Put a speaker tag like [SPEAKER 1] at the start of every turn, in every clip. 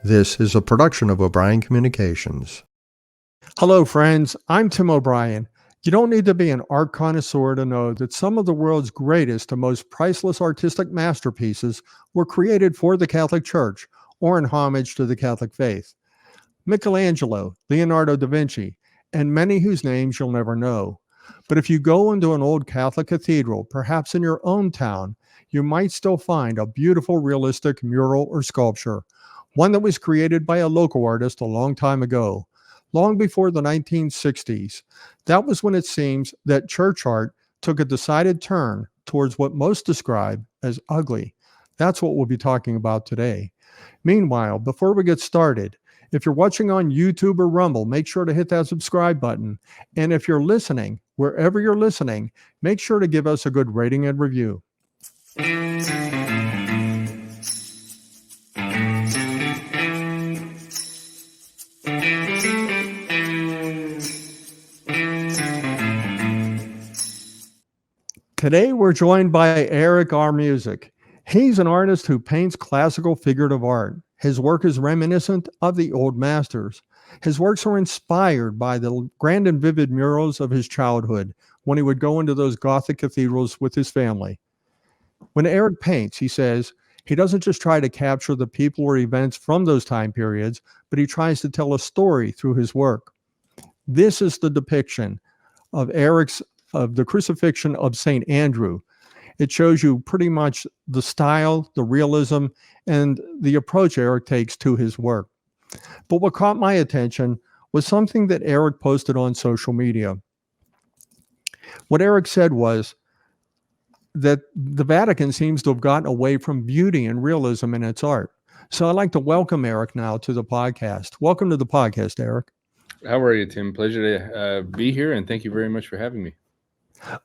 [SPEAKER 1] This is a production of O'Brien Communications.
[SPEAKER 2] Hello, friends. I'm Tim O'Brien. You don't need to be an art connoisseur to know that some of the world's greatest and most priceless artistic masterpieces were created for the Catholic Church or in homage to the Catholic faith. Michelangelo, Leonardo da Vinci, and many whose names you'll never know. But if you go into an old Catholic cathedral, perhaps in your own town, you might still find a beautiful realistic mural or sculpture, one that was created by a local artist a long time ago, long before the 1960s. That was when it seems that church art took a decided turn towards what most describe as ugly. That's what we'll be talking about today. Meanwhile, before we get started, if you're watching on YouTube or Rumble, make sure to hit that subscribe button. And if you're listening, wherever you're listening, make sure to give us a good rating and review. Today, we're joined by Eric Musik. He's an artist who paints classical figurative art. His work is reminiscent of the old masters. His works are inspired by the grand and vivid murals of his childhood when he would go into those Gothic cathedrals with his family. When Eric paints, he says, he doesn't just try to capture the people or events from those time periods, but he tries to tell a story through his work. This is the depiction of the crucifixion of St. Andrew. It shows you pretty much the style, the realism, and the approach Eric takes to his work. But what caught my attention was something that Eric posted on social media. What Eric said was that the Vatican seems to have gotten away from beauty and realism in its art. So I'd like to welcome Eric now to the podcast. Welcome to the podcast, Eric.
[SPEAKER 3] How are you, Tim? Pleasure to be here, and thank you very much for having me.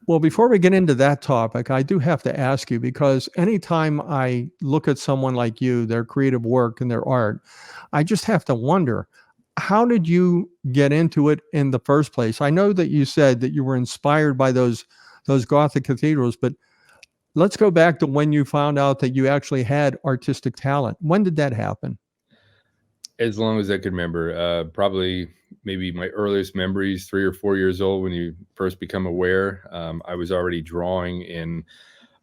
[SPEAKER 2] Well, before we get into that topic, I do have to ask you, because anytime I look at someone like you, their creative work and their art, I just have to wonder, how did you get into it in the first place? I know that you said that you were inspired by those Gothic cathedrals, but let's go back to when you found out that you actually had artistic talent. When did that happen?
[SPEAKER 3] As long as I could remember, probably maybe my earliest memories, 3 or 4 years old, when you first become aware. I was already drawing in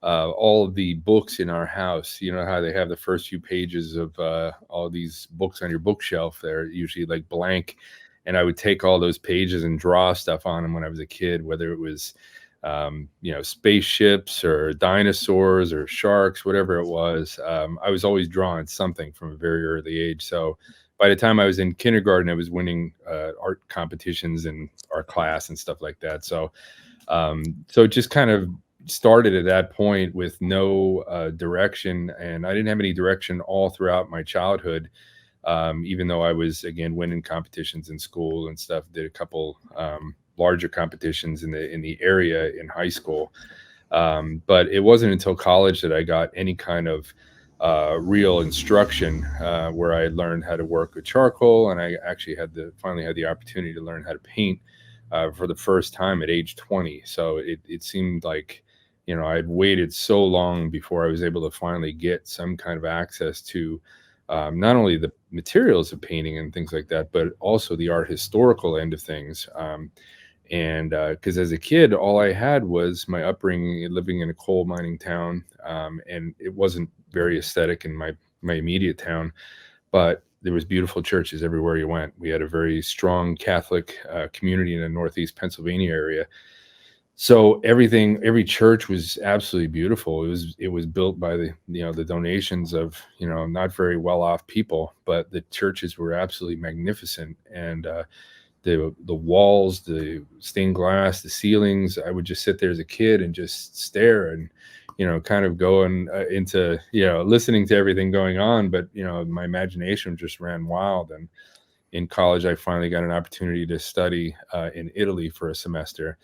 [SPEAKER 3] all of the books in our house. You know how they have the first few pages of all these books on your bookshelf. They're usually like blank. And I would take all those pages and draw stuff on them when I was a kid, whether it was spaceships or dinosaurs or sharks, whatever it was. I was always drawing something from a very early age. So by the time I was in kindergarten, I was winning art competitions in our class and stuff like that. So it just kind of started at that point with no direction. And I didn't have any direction all throughout my childhood, even though I was, again, winning competitions in school and stuff. Did a couple larger competitions in the area in high school. But it wasn't until college that I got any kind of real instruction where I learned how to work with charcoal, and I actually finally had the opportunity to learn how to paint for the first time at age 20. So it seemed like, I had waited so long before I was able to finally get some kind of access to not only the materials of painting and things like that, but also the art historical end of things. And because as a kid, all I had was my upbringing living in a coal mining town, and it wasn't very aesthetic in my immediate town, but there was beautiful churches everywhere you went. We had a very strong Catholic community in the Northeast Pennsylvania area. So every church was absolutely beautiful. It was built by the donations of, not very well off people, but the churches were absolutely magnificent. And the walls, the stained glass, the ceilings, I would just sit there as a kid and just stare and, kind of going into, listening to everything going on. But, my imagination just ran wild. And in college, I finally got an opportunity to study in Italy for a semester.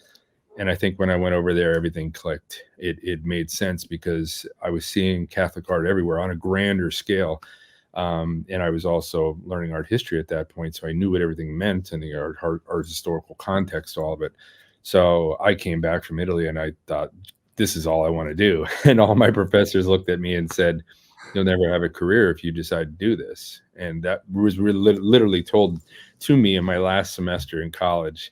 [SPEAKER 3] And I think when I went over there, everything clicked. It made sense because I was seeing Catholic art everywhere on a grander scale. And I was also learning art history at that point, so I knew what everything meant and the art historical context, all of it. So I came back from Italy and I thought, this is all I want to do. And all my professors looked at me and said, you'll never have a career if you decide to do this. And that was really literally told to me in my last semester in college.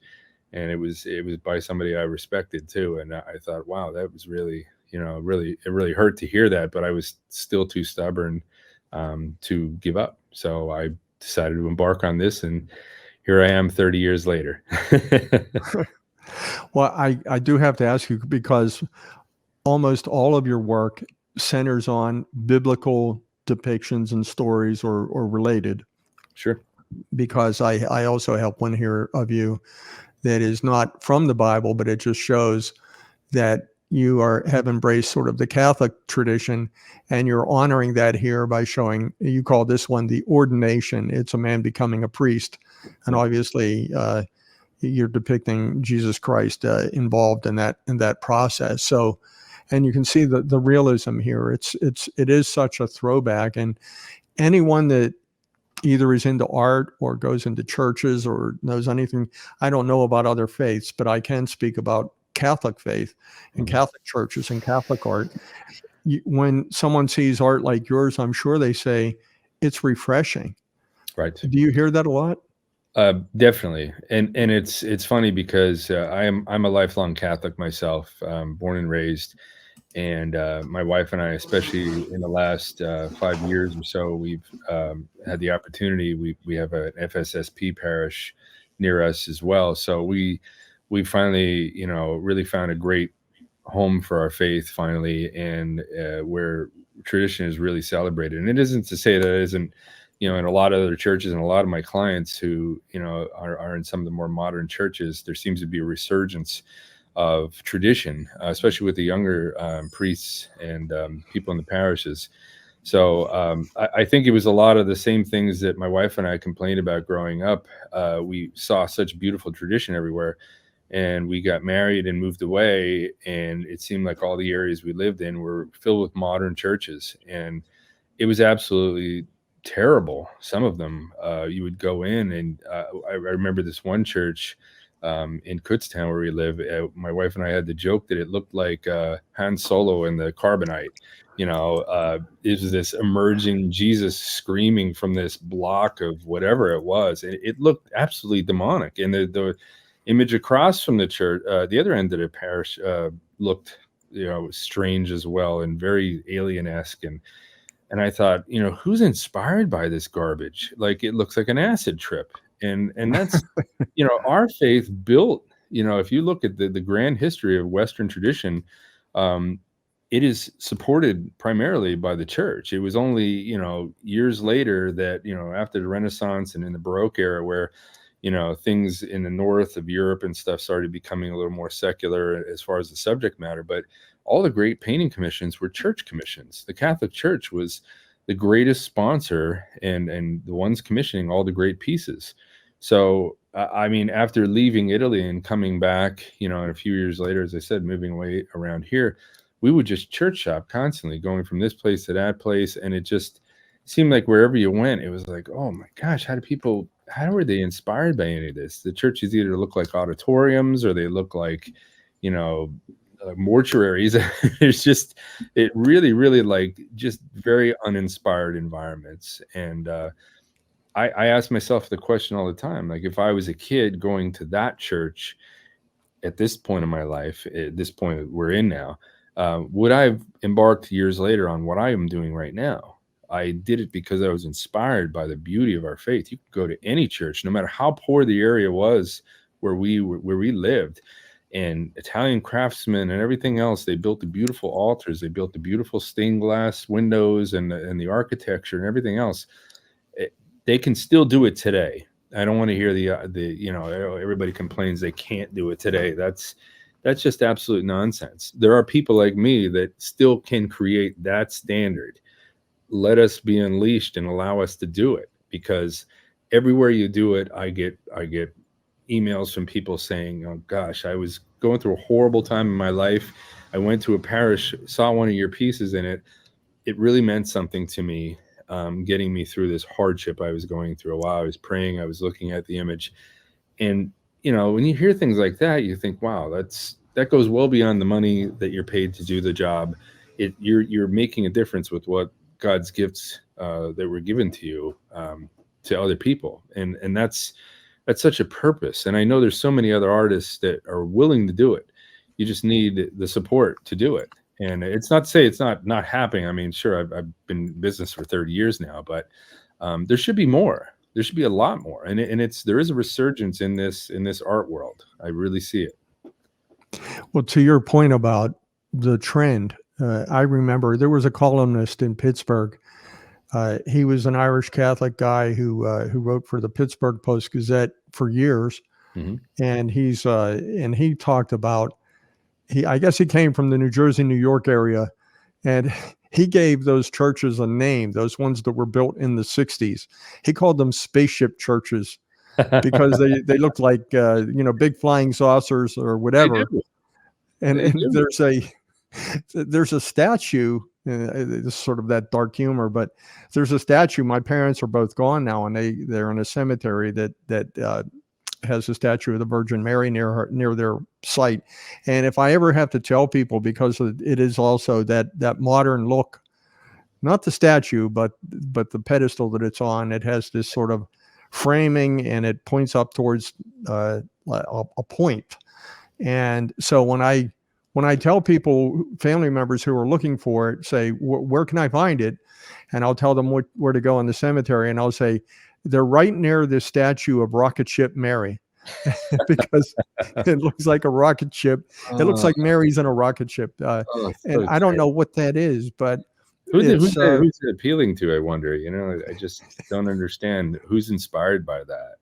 [SPEAKER 3] And it was by somebody I respected too. And I thought, wow, that was really, it really hurt to hear that, but I was still too stubborn to give up. So I decided to embark on this, and here I am 30 years later.
[SPEAKER 2] Well, I do have to ask you, because almost all of your work centers on biblical depictions and stories or related,
[SPEAKER 3] Sure.
[SPEAKER 2] because I also have one here of you that is not from the Bible, but it just shows that you have embraced sort of the Catholic tradition, and you're honoring that here by showing, you call this one the ordination. It's a man becoming a priest. And obviously you're depicting Jesus Christ involved in that process. So, and you can see the realism here. It is such a throwback, and anyone that either is into art or goes into churches or knows anything, I don't know about other faiths, but I can speak about Catholic faith and Catholic churches and Catholic art. When someone sees art like yours, I'm sure they say it's refreshing.
[SPEAKER 3] Right.
[SPEAKER 2] Do you hear that a lot?
[SPEAKER 3] Definitely. And it's funny because I'm a lifelong Catholic myself, born and raised. And my wife and I, especially in the last 5 years or so, we've had the opportunity. We have an FSSP parish near us as well. So we finally, really found a great home for our faith finally, and where tradition is really celebrated. And it isn't to say that it isn't, in a lot of other churches, and a lot of my clients who, are in some of the more modern churches, there seems to be a resurgence of tradition, especially with the younger priests and people in the parishes. So I think it was a lot of the same things that my wife and I complained about growing up. We saw such beautiful tradition everywhere, and we got married and moved away, and it seemed like all the areas we lived in were filled with modern churches, and it was absolutely terrible. Some of them, you would go in, and I remember this one church in Kutztown where we live. My wife and I had the joke that it looked like Han Solo in the Carbonite. It was this emerging Jesus screaming from this block of whatever it was. It looked absolutely demonic. And the image across from the church, the other end of the parish, looked, strange as well, and very alien-esque. And I thought, who's inspired by this garbage? Like, it looks like an acid trip. And that's, our faith built, if you look at the grand history of Western tradition, it is supported primarily by the church. It was only, years later that, after the Renaissance and in the Baroque era, where, things in the north of Europe and stuff started becoming a little more secular as far as the subject matter. But all the great painting commissions were church commissions. The Catholic Church was the greatest sponsor and the ones commissioning all the great pieces. So, after leaving Italy and coming back, and a few years later, as I said, moving away around here, we would just church shop constantly, going from this place to that place. And it just seemed like wherever you went, it was like, oh my gosh, how were they inspired by any of this? The churches either look like auditoriums or they look like, mortuaries. It really, really like just very uninspired environments. And I ask myself the question all the time, like, if I was a kid going to that church at this point in my life, at this point that we're in now, would I have embarked years later on what I am doing right now? I did it because I was inspired by the beauty of our faith. You could go to any church, no matter how poor the area was where we lived, and Italian craftsmen and everything else. They built the beautiful altars. They built the beautiful stained glass windows and the architecture and everything else. They can still do it today. I don't want to hear everybody complains they can't do it today. That's just absolute nonsense. There are people like me that still can create that standard. Let us be unleashed and allow us to do it, because everywhere you do it, I get emails from people saying, oh gosh, I was going through a horrible time in my life. I went to a parish, saw one of your pieces in it. It really meant something to me, getting me through this hardship I was going through. While I was praying, I was looking at the image. And, when you hear things like that, you think, wow, that goes well beyond the money that you're paid to do the job. You're making a difference with what God's gifts that were given to you to other people, and that's such a purpose. And I know there's so many other artists that are willing to do it. You just need the support to do it. And it's not to say it's not happening. I mean, sure, I've been in business for 30 years now, but there should be more. There should be a lot more. And there is a resurgence in this art world. I really see it.
[SPEAKER 2] Well, to your point about the trend, I remember there was a columnist in Pittsburgh. He was an Irish Catholic guy who wrote for the Pittsburgh Post-Gazette for years, and he talked about I guess he came from the New Jersey, New York area, and he gave those churches a name. Those ones that were built in the '60s, he called them spaceship churches because they looked like big flying saucers or whatever. And there's a statue. This is sort of that dark humor, but there's a statue. My parents are both gone now, and they're in a cemetery that has a statue of the Virgin Mary near their site. And if I ever have to tell people, because it is also that modern look, not the statue, but the pedestal that it's on, it has this sort of framing, and it points up towards a point. And so when I tell people, family members who are looking for it, say, where can I find it? And I'll tell them where to go in the cemetery. And I'll say, they're right near the statue of Rocket Ship Mary, because it looks like a rocket ship. It looks like Mary's in a rocket ship. And I don't know what that is, but
[SPEAKER 3] who's it appealing to? I wonder, I just don't understand who's inspired by that.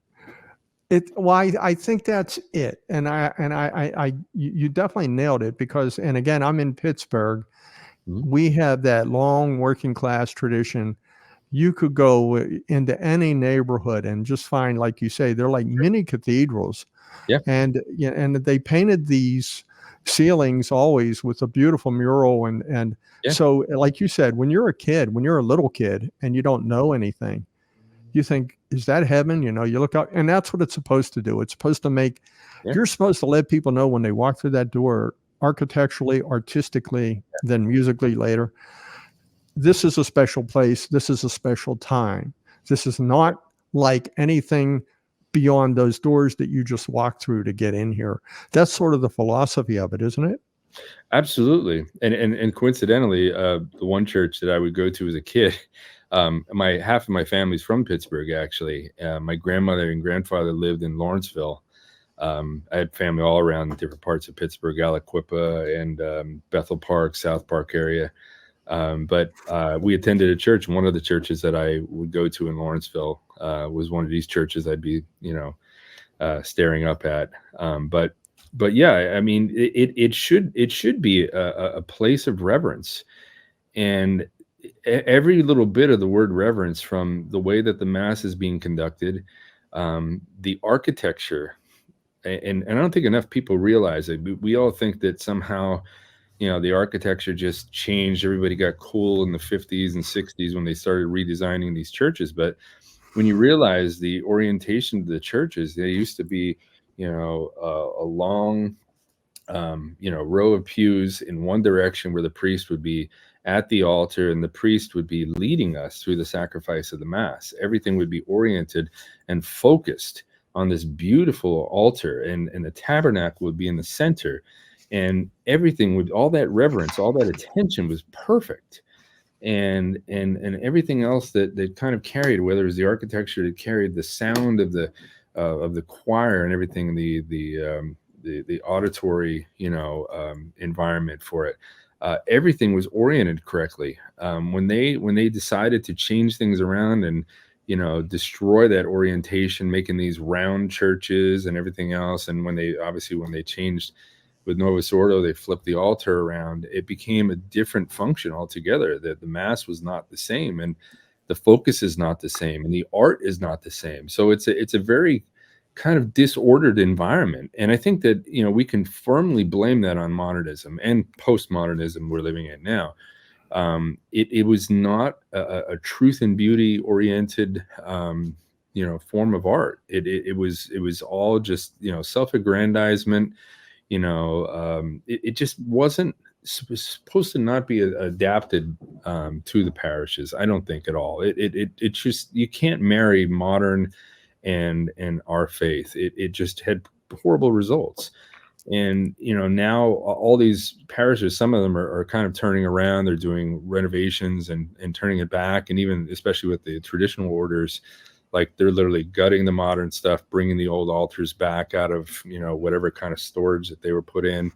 [SPEAKER 2] I think that's it. And you definitely nailed it, because, and again, I'm in Pittsburgh. We have that long working class tradition. You could go into any neighborhood and just find, like you say, they're like mini cathedrals.
[SPEAKER 3] Yeah.
[SPEAKER 2] And they painted these ceilings always with a beautiful mural. And so, like you said, when you're a little kid and you don't know anything, you think, is that heaven? You look out, and that's what it's supposed to do. It's supposed to you're supposed to let people know when they walk through that door, architecturally, artistically, then musically later, this is a special place. This is a special time. This is not like anything beyond those doors that you just walk through to get in here. That's sort of the philosophy of it, isn't it?
[SPEAKER 3] Absolutely. And coincidentally, the one church that I would go to as a kid, half of my family's from Pittsburgh, actually. My grandmother and grandfather lived in Lawrenceville. I had family all around different parts of Pittsburgh, Aliquippa and Bethel Park, South Park area. But we attended a church, and one of the churches that I would go to in Lawrenceville was one of these churches I'd be, staring up at. But yeah, I mean, it should be a place of reverence, and every little bit of the word reverence, from the way that the Mass is being conducted, the architecture, and I don't think enough people realize it. We all think that somehow, the architecture just changed. Everybody got cool in the 50s and 60s when they started redesigning these churches. But when you realize the orientation of the churches, they used to be, a long, row of pews in one direction, where the priest would be at the altar and the priest would be leading us through the sacrifice of the Mass. Everything would be oriented and focused on this beautiful altar, and the tabernacle would be in the center, and everything would, all that reverence, all that attention was perfect. And everything else that kind of carried, whether it was the architecture that carried the sound of the choir and everything, the auditory, environment for it, everything was oriented correctly. When they decided to change things around and, destroy that orientation, making these round churches and everything else, and when they changed with Novus Ordo, they flipped the altar around, it became a different function altogether. That the Mass was not the same, and the focus is not the same, and the art is not the same. So it's a very kind of disordered environment. And I think that, we can firmly blame that on modernism and postmodernism we're living in now. It was not a truth and beauty oriented, form of art. It was all just, self-aggrandizement. It just wasn't supposed to not be adapted to the parishes. I don't think at all. It just, you can't marry modern and our faith. It just had horrible results. And now all these parishes, some of them are kind of turning around. They're doing renovations and turning it back, and even especially with the traditional orders, like they're literally gutting the modern stuff, bringing the old altars back out of whatever kind of storage that they were put in.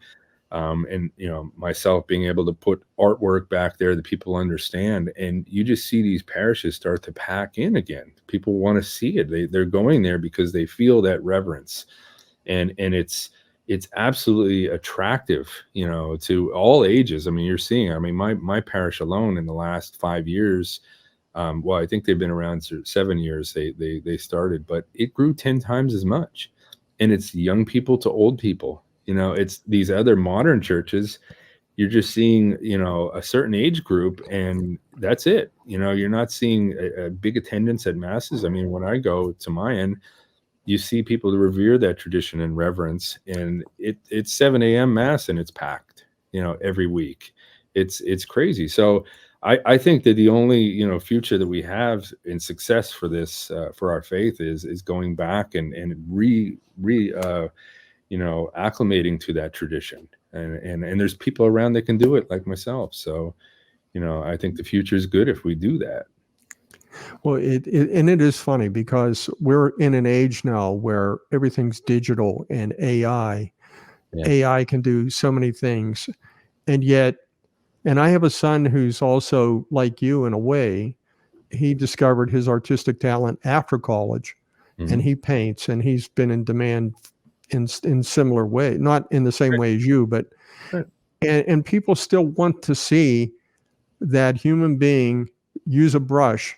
[SPEAKER 3] And myself being able to put artwork back there that people understand, and you just see these parishes start to pack in again. People want to see it. They're going there because they feel that reverence, and it's absolutely attractive, to all ages. I mean, you're seeing, my parish alone in the last 5 years, well, I think they've been around 7 years. They started, but it grew 10 times as much, and it's young people to old people. It's these other modern churches. You're just seeing, a certain age group, and that's it. You're not seeing a big attendance at masses. I mean, when I go to my end, you see people to revere that tradition and reverence, and it's 7 a.m. mass, and it's packed, every week. It's crazy. So I think that the only, future that we have in success for this, for our faith is going back and acclimating to that tradition. And there's people around that can do it, like myself. So, I think the future is good if we do that.
[SPEAKER 2] Well, it is funny because we're in an age now where everything's digital and AI.
[SPEAKER 3] Yeah.
[SPEAKER 2] AI can do so many things. And yet, and I have a son who's also like you in a way. He discovered his artistic talent after college,
[SPEAKER 3] Mhm.
[SPEAKER 2] and he paints, and he's been in demand in similar way, not in the same
[SPEAKER 3] Right.
[SPEAKER 2] way as you, but
[SPEAKER 3] Right.
[SPEAKER 2] and people still want to see that human being use a brush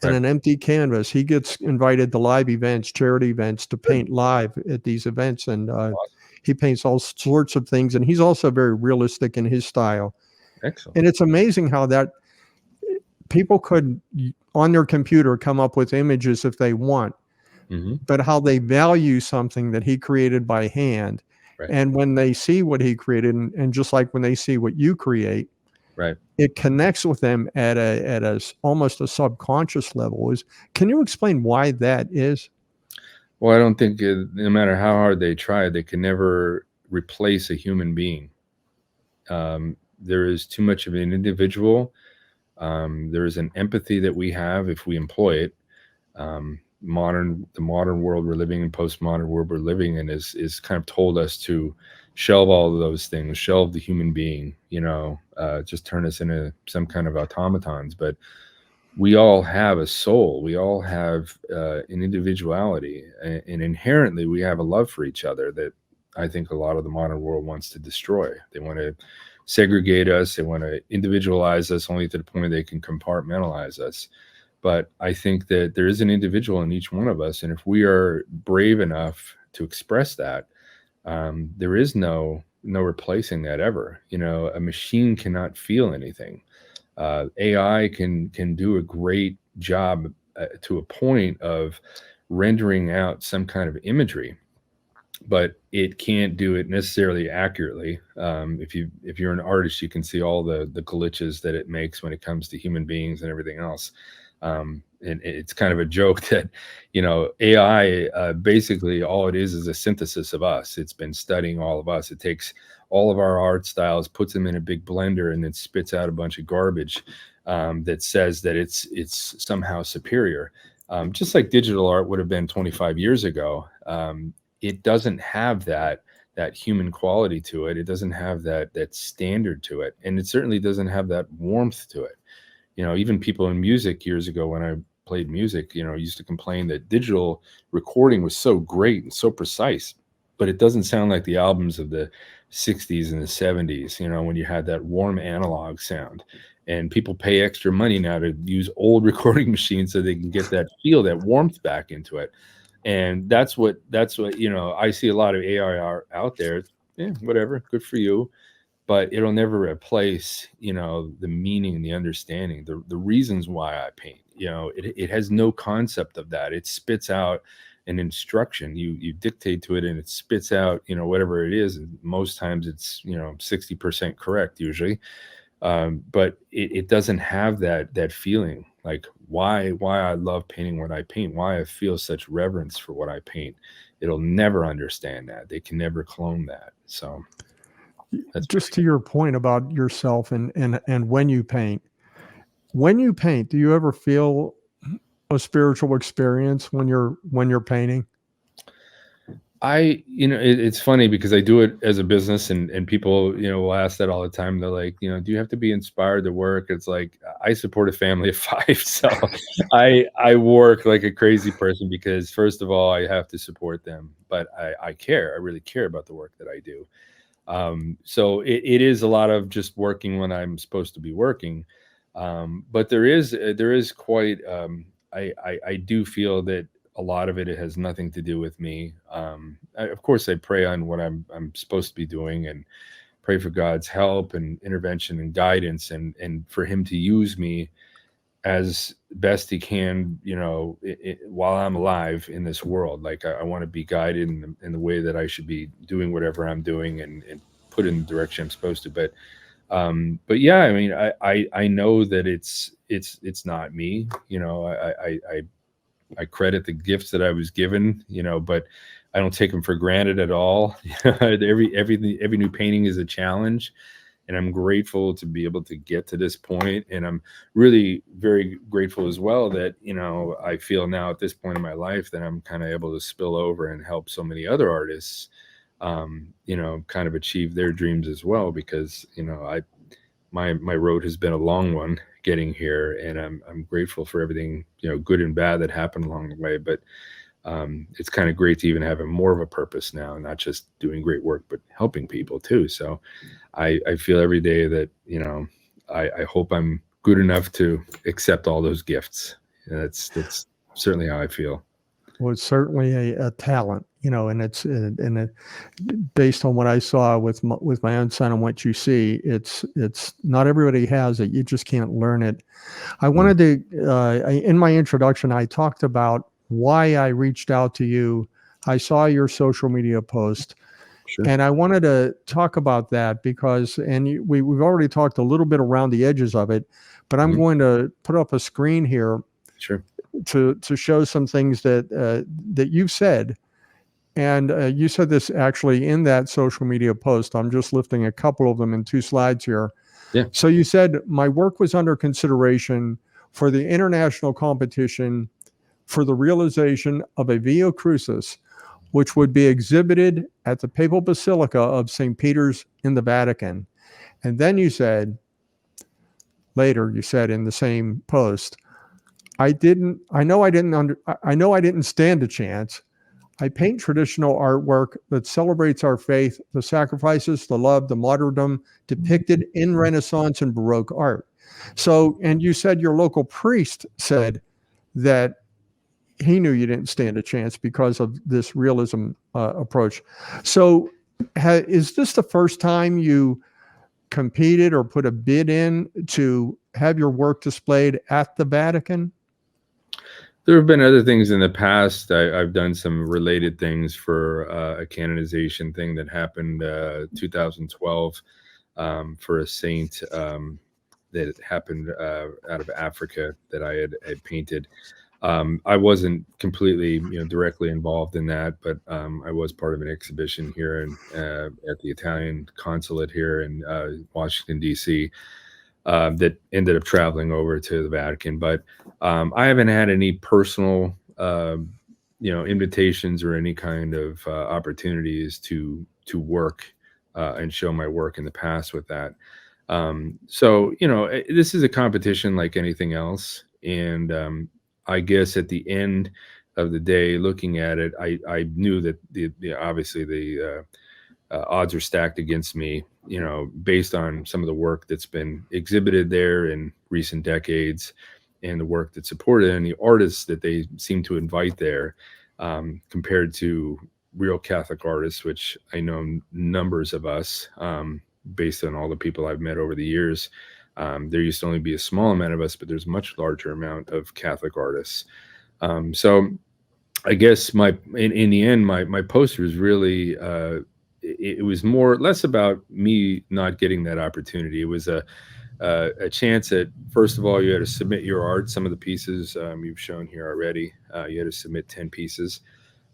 [SPEAKER 2] and
[SPEAKER 3] Correct.
[SPEAKER 2] an empty canvas. He gets invited to live events, charity events, to paint live at these events, and
[SPEAKER 3] Awesome.
[SPEAKER 2] he paints all sorts of things, and he's also very realistic in his style.
[SPEAKER 3] Excellent.
[SPEAKER 2] And it's amazing how that people could on their computer come up with images if they want,
[SPEAKER 3] Mhm.
[SPEAKER 2] but how they value something that he created by hand.
[SPEAKER 3] Right.
[SPEAKER 2] And when they see what he created, and just like when they see what you create,
[SPEAKER 3] Right.
[SPEAKER 2] it connects with them at a almost a subconscious level. Can you explain why that is?
[SPEAKER 3] Well, I don't think no matter how hard they try, they can never replace a human being. There is too much of an individual. There is an empathy that we have if we employ it. The modern world we're living in, postmodern world we're living in, is kind of told us to shelve all of those things, shelve the human being, just turn us into some kind of automatons. But we all have a soul. We all have an individuality, and inherently we have a love for each other that I think a lot of the modern world wants to destroy. They want to segregate us. They want to individualize us only to the point they can compartmentalize us. But I think that there is an individual in each one of us, and if we are brave enough to express that, there is no replacing that ever. A machine cannot feel anything. AI can do a great job to a point of rendering out some kind of imagery, but it can't do it necessarily accurately. If you're an artist, you can see all the glitches that it makes when it comes to human beings and everything else. And it's kind of a joke that AI basically all it is a synthesis of us. It's been studying all of us. It takes all of our art styles, puts them in a big blender, and then spits out a bunch of garbage that says that it's somehow superior. Just like digital art would have been 25 years ago. It doesn't have that human quality to it. It doesn't have that standard to it, and it certainly doesn't have that warmth to it. Even people in music years ago, when I played music, used to complain that digital recording was so great and so precise, but it doesn't sound like the albums of the 60s and the 70s, when you had that warm analog sound. And people pay extra money now to use old recording machines so they can get that feel, that warmth back into it. And that's what I see a lot of AI art out there. Yeah, whatever, good for you. But it'll never replace, the meaning, the understanding, the reasons why I paint. It has no concept of that. It spits out an instruction. You dictate to it and it spits out, whatever it is. And most times it's, 60% correct usually. But it doesn't have that feeling, like why I love painting what I paint, why I feel such reverence for what I paint. It'll never understand that. They can never clone that. So that's
[SPEAKER 2] Just to your point about yourself and when you paint, do you ever feel a spiritual experience when you're painting?
[SPEAKER 3] It's funny because I do it as a business, and people, will ask that all the time. They're like, do you have to be inspired to work? It's like, I support a family of 5. So I work like a crazy person because first of all, I have to support them, but I care. I really care about the work that I do. So it is a lot of just working when I'm supposed to be working. But there is quite, I do feel that a lot of it has nothing to do with me. Of course, I pray on what I'm supposed to be doing and pray for God's help and intervention and guidance, and for Him to use me as best He can, while I'm alive in this world. Like I want to be guided in the way that I should be doing whatever I'm doing and put in the direction I'm supposed to. But yeah, I mean, I know that it's not me. I credit the gifts that I was given, but I don't take them for granted at all. Every new painting is a challenge, and I'm grateful to be able to get to this point. And I'm really very grateful as well that, I feel now at this point in my life that I'm kind of able to spill over and help so many other artists, kind of achieve their dreams as well, because, my road has been a long one getting here, and I'm grateful for everything, good and bad that happened along the way. But it's kind of great to even have more of a purpose now, not just doing great work, but helping people too. So I feel every day that, I hope I'm good enough to accept all those gifts. And that's certainly how I feel.
[SPEAKER 2] Well, it's certainly a talent, and it's based on what I saw with my own son and what you see, it's not everybody has it. You just can't learn it. I wanted to, in my introduction, I talked about why I reached out to you. I saw your social media post.
[SPEAKER 3] Sure.
[SPEAKER 2] And I wanted to talk about that because, we've already talked a little bit around the edges of it, but I'm going to put up a screen here.
[SPEAKER 3] Sure.
[SPEAKER 2] To show some things that you've said. And you said this actually in that social media post. I'm just lifting a couple of them in 2 slides here.
[SPEAKER 3] Yeah.
[SPEAKER 2] So you said, my work was under consideration for the international competition for the realization of a Via Crucis, which would be exhibited at the Papal Basilica of St. Peter's in the Vatican. And then you said in the same post, I know I didn't stand a chance. I paint traditional artwork that celebrates our faith, the sacrifices, the love, the martyrdom depicted in Renaissance and Baroque art. So, and you said your local priest said that he knew you didn't stand a chance because of this realism approach. So is this the first time you competed or put a bid in to have your work displayed at the Vatican?
[SPEAKER 3] There have been other things in the past. I've done some related things for a canonization thing that happened 2012 for a saint that happened out of Africa that I had painted. I wasn't completely, directly involved in that, but I was part of an exhibition here at the Italian consulate here in Washington, D.C. That ended up traveling over to the Vatican. But I haven't had any personal, invitations or any kind of opportunities to work and show my work in the past with that. So, this is a competition like anything else. And I guess at the end of the day, looking at it, I knew that obviously the odds are stacked against me, based on some of the work that's been exhibited there in recent decades and the work that's supported and the artists that they seem to invite there, compared to real Catholic artists, which I know numbers of us, based on all the people I've met over the years. There used to only be a small amount of us, but there's a much larger amount of Catholic artists. So I guess in the end, my poster was really it was more less about me not getting that opportunity. It was a chance at, first of all, you had to submit your art. Some of the pieces you've shown here already, you had to submit 10 pieces.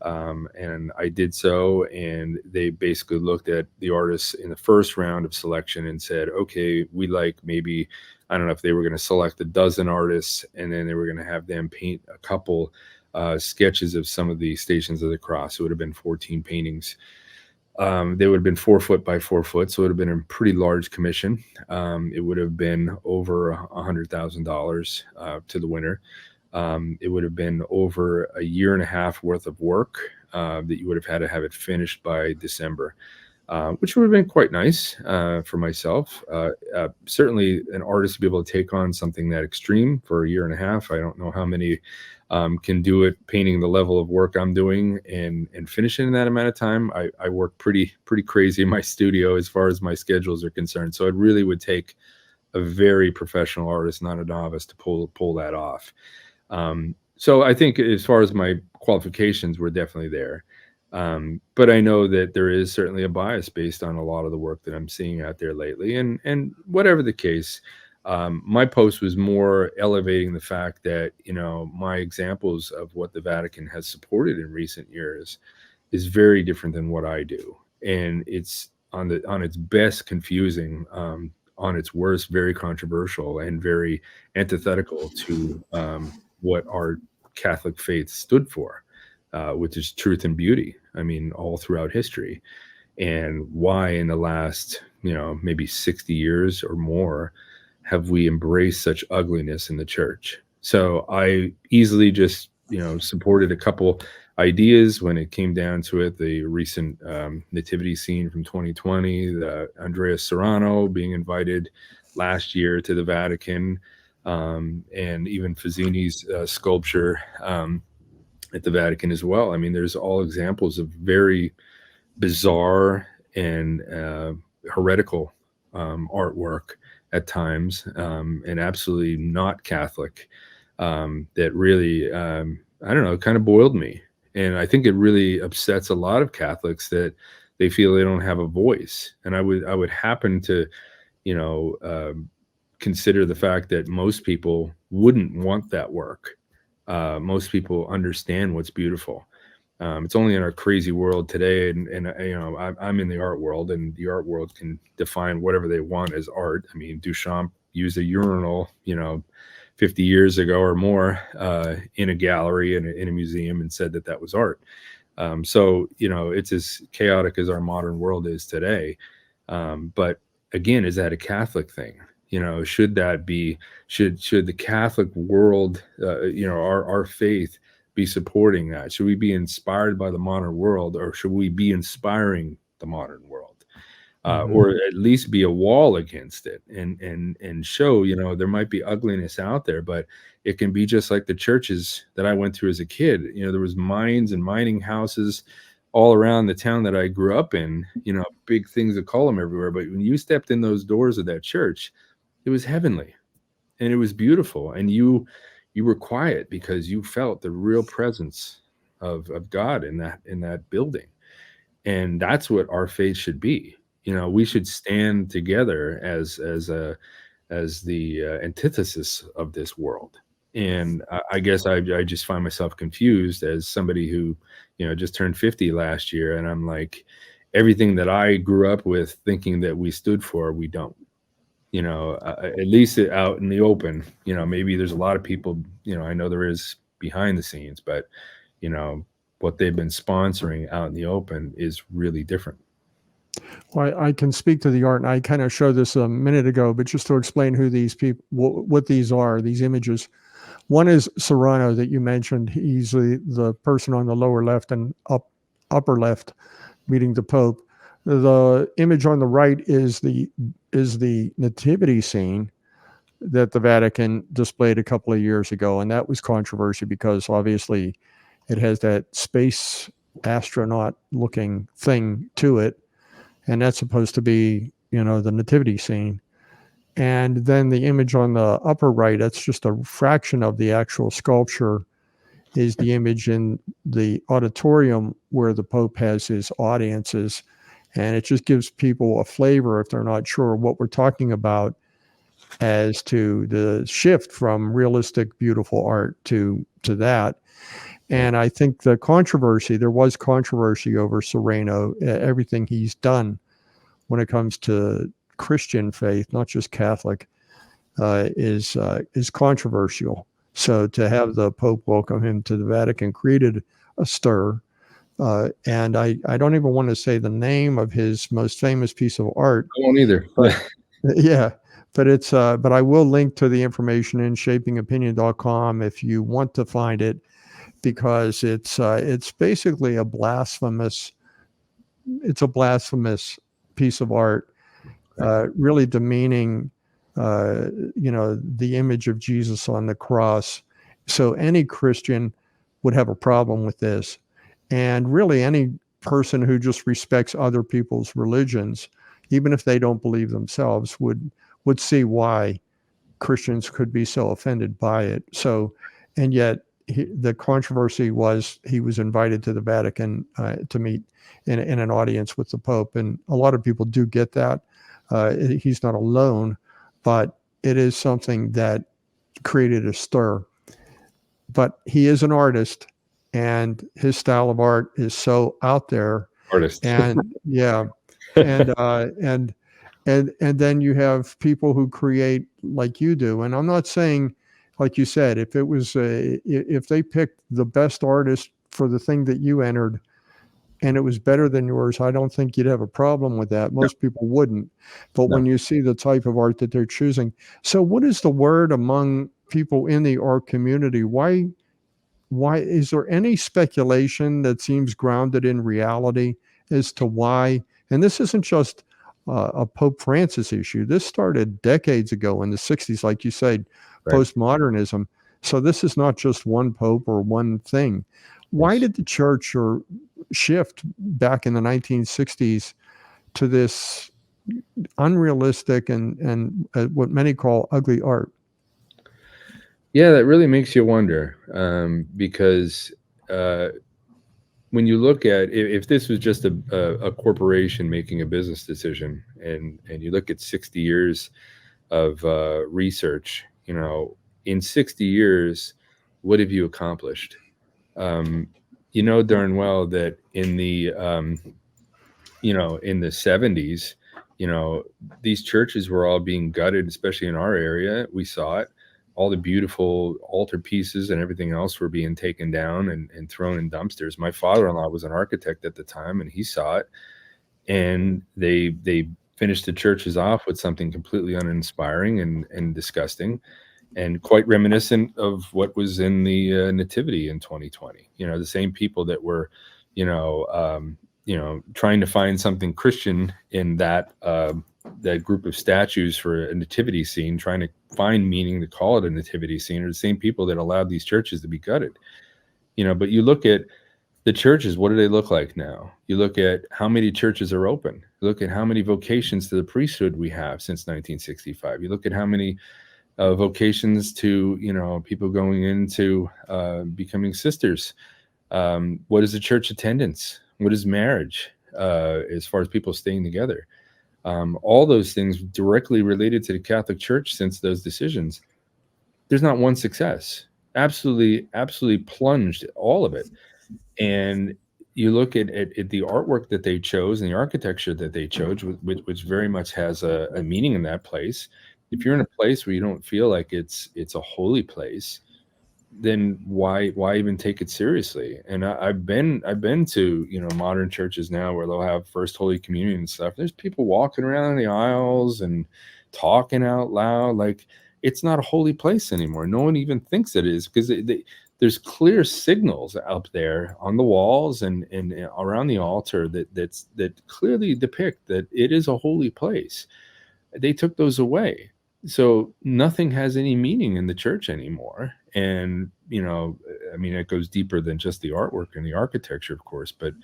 [SPEAKER 3] And I did so, and they basically looked at the artists in the first round of selection and said, okay, we like maybe, I don't know if they were going to select a dozen artists, and then they were going to have them paint a couple sketches of some of the Stations of the Cross. It would have been 14 paintings. They would have been 4 foot by 4 foot, so it would have been a pretty large commission. It would have been over $100,000 to the winner. It would have been over a year and a half worth of work that you would have had to have it finished by December, which would have been quite nice for myself. Certainly, an artist to be able to take on something that extreme for a year and a half. I don't know how many can do it, painting the level of work I'm doing and finish it in that amount of time. I work pretty crazy in my studio as far as my schedules are concerned. So it really would take a very professional artist, not a novice, to pull that off. So I think as far as my qualifications were definitely there. But I know that there is certainly a bias based on a lot of the work that I'm seeing out there lately. And whatever the case, my post was more elevating the fact that, my examples of what the Vatican has supported in recent years is very different than what I do. And it's on its best confusing, on its worst, very controversial and very antithetical to what our Catholic faith stood for, which is truth and beauty. I mean, all throughout history. And why in the last, maybe 60 years or more, have we embraced such ugliness in the church? So I easily just, supported a couple ideas when it came down to it. The recent nativity scene from 2020, the Andrea Serrano being invited last year to the Vatican, and even Fazzini's sculpture at the Vatican as well. I mean, there's all examples of very bizarre and heretical artwork at times, and absolutely not Catholic, that really, I don't know, kind of boiled me. And I think it really upsets a lot of Catholics that they feel they don't have a voice. And I would happen to, consider the fact that most people wouldn't want that work. Most people understand what's beautiful. It's only in our crazy world today, and I'm in the art world, and the art world can define whatever they want as art. I mean, Duchamp used a urinal, 50 years ago or more, in a gallery in a museum, and said that was art. So it's as chaotic as our modern world is today. But again, is that a Catholic thing? Should that be? Should the Catholic world, our faith, be supporting that? Should we be inspired by the modern world, or should we be inspiring the modern world? Or at least be a wall against it, and show, there might be ugliness out there, but it can be just like the churches that I went through as a kid. There was mines and mining houses all around the town that I grew up in, big things of column everywhere. But when you stepped in those doors of that church, it was heavenly and it was beautiful. And you were quiet because you felt the real presence of God in that building. And that's what our faith should be. We should stand together as the antithesis of this world. And I guess I just find myself confused as somebody who, just turned 50 last year. And I'm like, everything that I grew up with thinking that we stood for, we don't. At least out in the open, maybe there's a lot of people, I know there is behind the scenes, but, what they've been sponsoring out in the open is really different.
[SPEAKER 2] Well, I can speak to the art, and I kind of showed this a minute ago, but just to explain who these people, what these are, these images. One is Serrano that you mentioned. He's the person on the lower left and upper left meeting the Pope. The image on the right is the nativity scene that the Vatican displayed a couple of years ago, and that was controversial because obviously it has that space astronaut looking thing to it, and that's supposed to be, the nativity scene. And then the image on the upper right, that's just a fraction of the actual sculpture, is the image in the auditorium where the Pope has his audiences. And it just gives people a flavor, if they're not sure what we're talking about, as to the shift from realistic, beautiful art to that. And I think there was controversy over Sereno, everything he's done when it comes to Christian faith, not just Catholic, is controversial. So to have the Pope welcome him to the Vatican created a stir. And I don't even want to say the name of his most famous piece of art.
[SPEAKER 3] I won't either.
[SPEAKER 2] But, yeah, but I will link to the information in shapingopinion.com if you want to find it, because it's basically a blasphemous piece of art, really demeaning, the image of Jesus on the cross. So any Christian would have a problem with this. And really any person who just respects other people's religions, even if they don't believe themselves, would see why Christians could be so offended by it. So, and yet the controversy was he was invited to the Vatican to meet in an audience with the Pope. And a lot of people do get that. He's not alone, but it is something that created a stir. But he is an artist, and his style of art is so out there.
[SPEAKER 3] Artist.
[SPEAKER 2] And yeah, and then you have people who create like you do. And I'm not saying, like you said, if it was if they picked the best artist for the thing that you entered and it was better than yours, I don't think you'd have a problem with that. Most people wouldn't. But when you see the type of art that they're choosing. So what is the word among people in the art community? Why is there any speculation that seems grounded in reality as to why? And this isn't just a Pope Francis issue. This started decades ago in the 60s, like you said, right. Postmodernism. So this is not just one Pope or one thing. Why did the church shift back in the 1960s to this unrealistic and what many call ugly art?
[SPEAKER 3] Yeah, that really makes you wonder, because when you look at, if this was just a corporation making a business decision, and you look at 60 years of research, in 60 years, what have you accomplished? You know darn well that in the in the 70s, these churches were all being gutted, especially in our area. We saw it. All the beautiful altar pieces and everything else were being taken down and thrown in dumpsters. My father-in-law was an architect at the time, and he saw it. And they finished the churches off with something completely uninspiring and disgusting, and quite reminiscent of what was in the Nativity in 2020. The same people that were, trying to find something Christian in that group of statues for a nativity scene, trying to find meaning to call it a nativity scene, are the same people that allowed these churches to be gutted. But you look at the churches, what do they look like now? You look at how many churches are open. You look at how many vocations to the priesthood we have since 1965. You look at how many vocations to, people going into becoming sisters. What is the church attendance? What is marriage as far as people staying together? All those things directly related to the Catholic Church since those decisions. There's not one success. Absolutely plunged all of it. And you look at the artwork that they chose and the architecture that they chose, which very much has a meaning in that place. If you're in a place where you don't feel like it's a holy place, then why even take it seriously? And I've been to modern churches now where they'll have First Holy Communion and stuff. There's people walking around in the aisles and talking out loud like it's not a holy place anymore. No one even thinks it is, because there's clear signals out there on the walls and around the altar that clearly depict that it is a holy place. They took those away. So nothing has any meaning in the church anymore. And, it goes deeper than just the artwork and the architecture, of course. But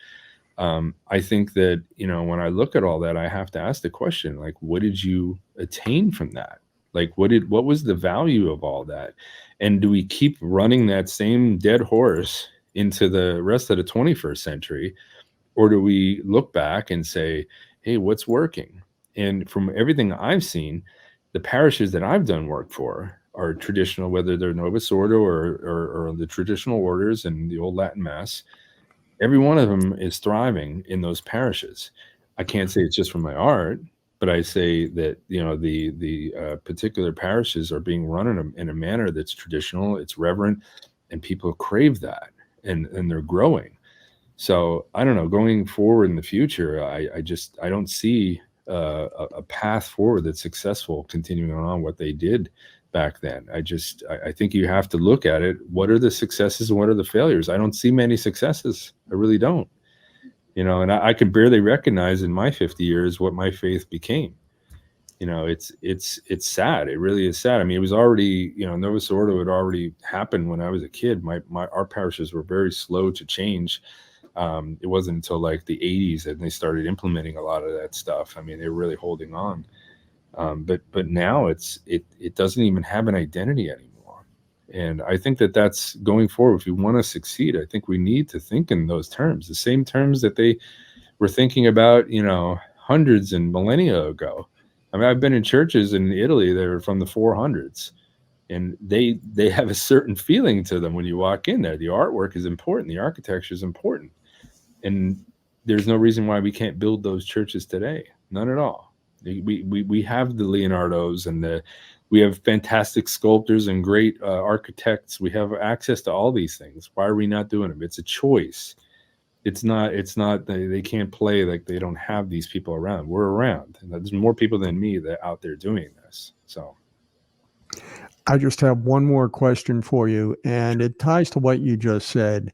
[SPEAKER 3] I think that, when I look at all that, I have to ask the question, like, what did you attain from that? Like, what was the value of all that? And do we keep running that same dead horse into the rest of the 21st century? Or do we look back and say, hey, what's working? And from everything I've seen, the parishes that I've done work for are traditional, whether they're Novus Ordo or the traditional orders and the old Latin Mass. Every one of them is thriving in those parishes. I can't say it's just from my art, but I say that, you know, the particular parishes are being run in a manner that's traditional, it's reverent, and people crave that, and they're growing. So I don't know, going forward in the future, I don't see a path forward that's successful continuing on what they did back then. I think you have to look at it. What are the successes and what are the failures? I don't see many successes. I really don't. You know, and I could barely recognize in my 50 years what my faith became. You know, it's sad. It really is sad. I mean, it was already, you know, Novus Ordo had already happened when I was a kid. Our parishes were very slow to change. It wasn't until like the 80s that they started implementing a lot of that stuff. I mean, they were really holding on. But now it doesn't even have an identity anymore. And I think that that's going forward. If we want to succeed, I think we need to think in those terms, the same terms that they were thinking about, you know, hundreds and millennia ago. I mean, I've been in churches in Italy that are from the 400s, and they have a certain feeling to them when you walk in there. The artwork is important. The architecture is important. And there's no reason why we can't build those churches today. None at all. We have the Leonardos and we have fantastic sculptors and great architects. We have access to all these things. Why are we not doing them? It's a choice. It's not they can't play like they don't have these people around. We're around. And there's more people than me that out there doing this. So
[SPEAKER 2] I just have one more question for you, and it ties to what you just said.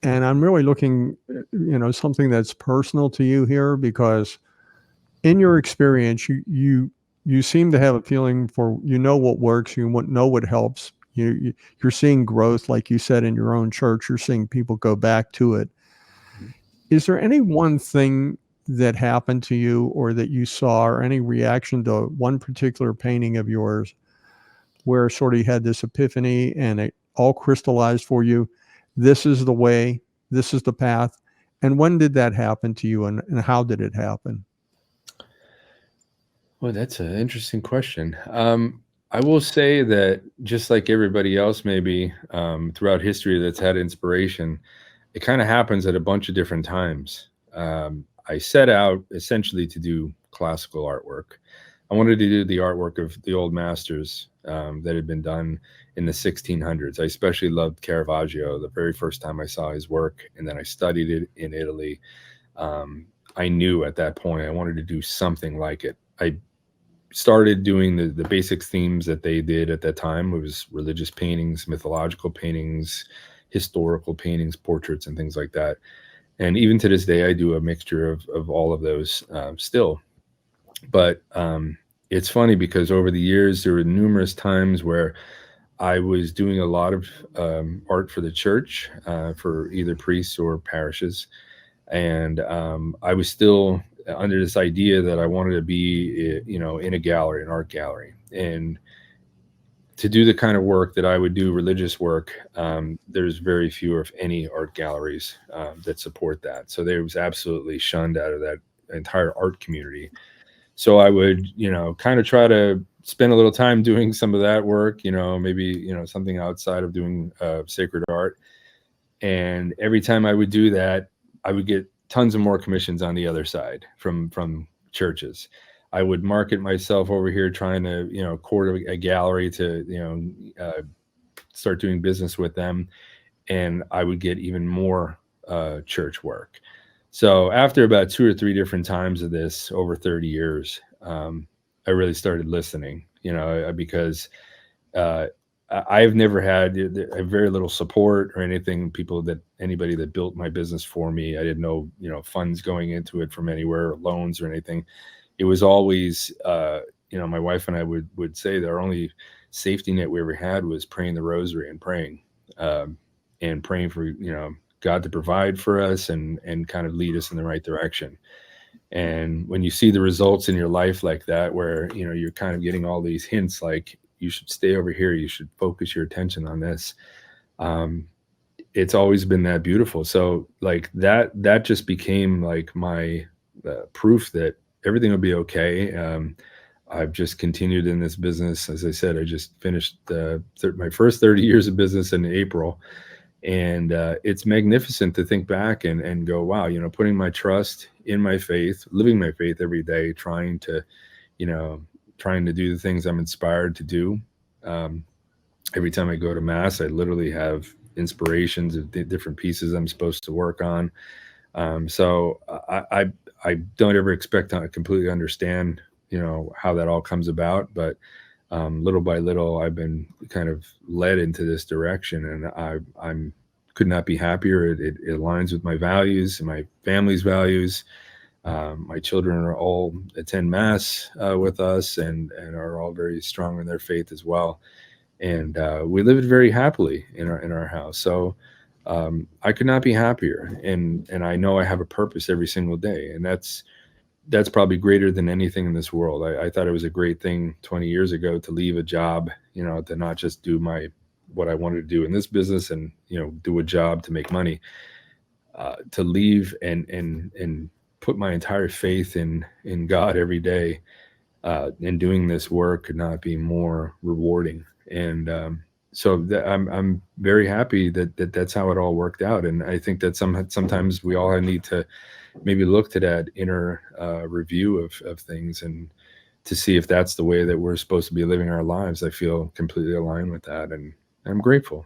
[SPEAKER 2] And I'm really looking, you know, something that's personal to you here, because in your experience, you seem to have a feeling for, you know, what works, you know what helps. You're seeing growth, like you said, in your own church. You're seeing people go back to it. Is there any one thing that happened to you or that you saw, or any reaction to one particular painting of yours where sort of you had this epiphany and it all crystallized for you? This is the way, this is the path. And when did that happen to you, and how did it happen?
[SPEAKER 3] Well, that's an interesting question. I will say that just like everybody else, maybe throughout history that's had inspiration, it kind of happens at a bunch of different times. I set out essentially to do classical artwork. I wanted to do the artwork of the old masters that had been done in the 1600s. I especially loved Caravaggio the very first time I saw his work, and then I studied it in Italy. I knew at that point I wanted to do something like it. I started doing the basic themes that they did at that time. It was religious paintings, mythological paintings, historical paintings, portraits, and things like that. And even to this day, I do a mixture of all of those still. But it's funny because over the years, there were numerous times where I was doing a lot of art for the church, for either priests or parishes. And I was still under this idea that I wanted to be, you know, in a gallery, an art gallery. And to do the kind of work that I would do, religious work, there's very few, if any, art galleries that support that. So they was absolutely shunned out of that entire art community. So I would, you know, kind of try to spend a little time doing some of that work, you know, maybe, you know, something outside of doing sacred art. And every time I would do that, I would get tons of more commissions on the other side from churches. I would market myself over here trying to, you know, court a gallery to, you know, start doing business with them. And I would get even more church work. So after about 2 or 3 different times of this over 30 years, I really started listening, you know, because I've never had very little support or anything. Anybody that built my business for me, I didn't know, you know, funds going into it from anywhere, loans or anything. It was always, you know, my wife and I would say that our only safety net we ever had was praying the rosary and praying for, you know, God to provide for us and kind of lead us in the right direction. And when you see the results in your life like that, where, you know, you're kind of getting all these hints, like, you should stay over here. You should focus your attention on this. It's always been that beautiful. So like that just became like my proof that everything will be okay. I've just continued in this business. As I said, I just finished my first 30 years of business in April. And it's magnificent to think back and go, wow, putting my trust in my faith, living my faith every day, trying to do the things I'm inspired to do. Every time I go to Mass, I literally have inspirations of different pieces I'm supposed to work on. So I don't ever expect to completely understand, how that all comes about, but little by little, I've been kind of led into this direction, and I'm could not be happier. It aligns with my values and my family's values. My children all attend Mass with us and are all very strong in their faith as well. And we live it very happily in our house. So I could not be happier. And I know I have a purpose every single day, and that's probably greater than anything in this world. I thought it was a great thing 20 years ago to leave a job, to not just do what I wanted to do in this business and, do a job to make money, to leave and put my entire faith in God every day, and doing this work could not be more rewarding. And so I'm very happy that's how it all worked out. And I think that sometimes we all need to maybe look to that inner review of things and to see if that's the way that we're supposed to be living our lives. I feel completely aligned with that, and I'm grateful.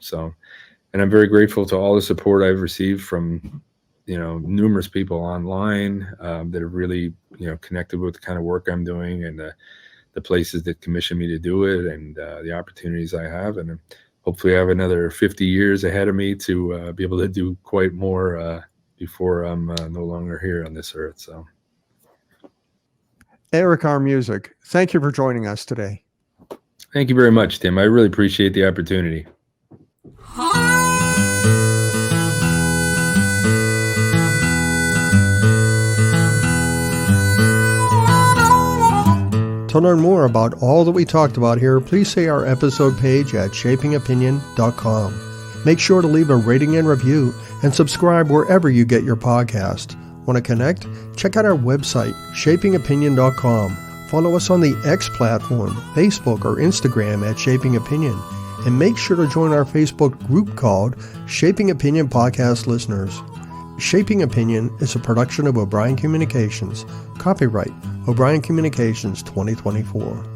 [SPEAKER 3] And I'm very grateful to all the support I've received from, numerous people online that have really, connected with the kind of work I'm doing and the places that commission me to do it, and the opportunities I have. And hopefully I have another 50 years ahead of me to be able to do quite more before I'm no longer here on this earth. So,
[SPEAKER 2] Eric Musik, thank you for joining us today.
[SPEAKER 3] Thank you very much, Tim. I really appreciate the opportunity.
[SPEAKER 1] To learn more about all that we talked about here, please see our episode page at shapingopinion.com. Make sure to leave a rating and review and subscribe wherever you get your podcast. Want to connect? Check out our website, shapingopinion.com. Follow us on the X platform, Facebook, or Instagram at Shaping Opinion. And make sure to join our Facebook group called Shaping Opinion Podcast Listeners. Shaping Opinion is a production of O'Brien Communications. Copyright O'Brien Communications 2024.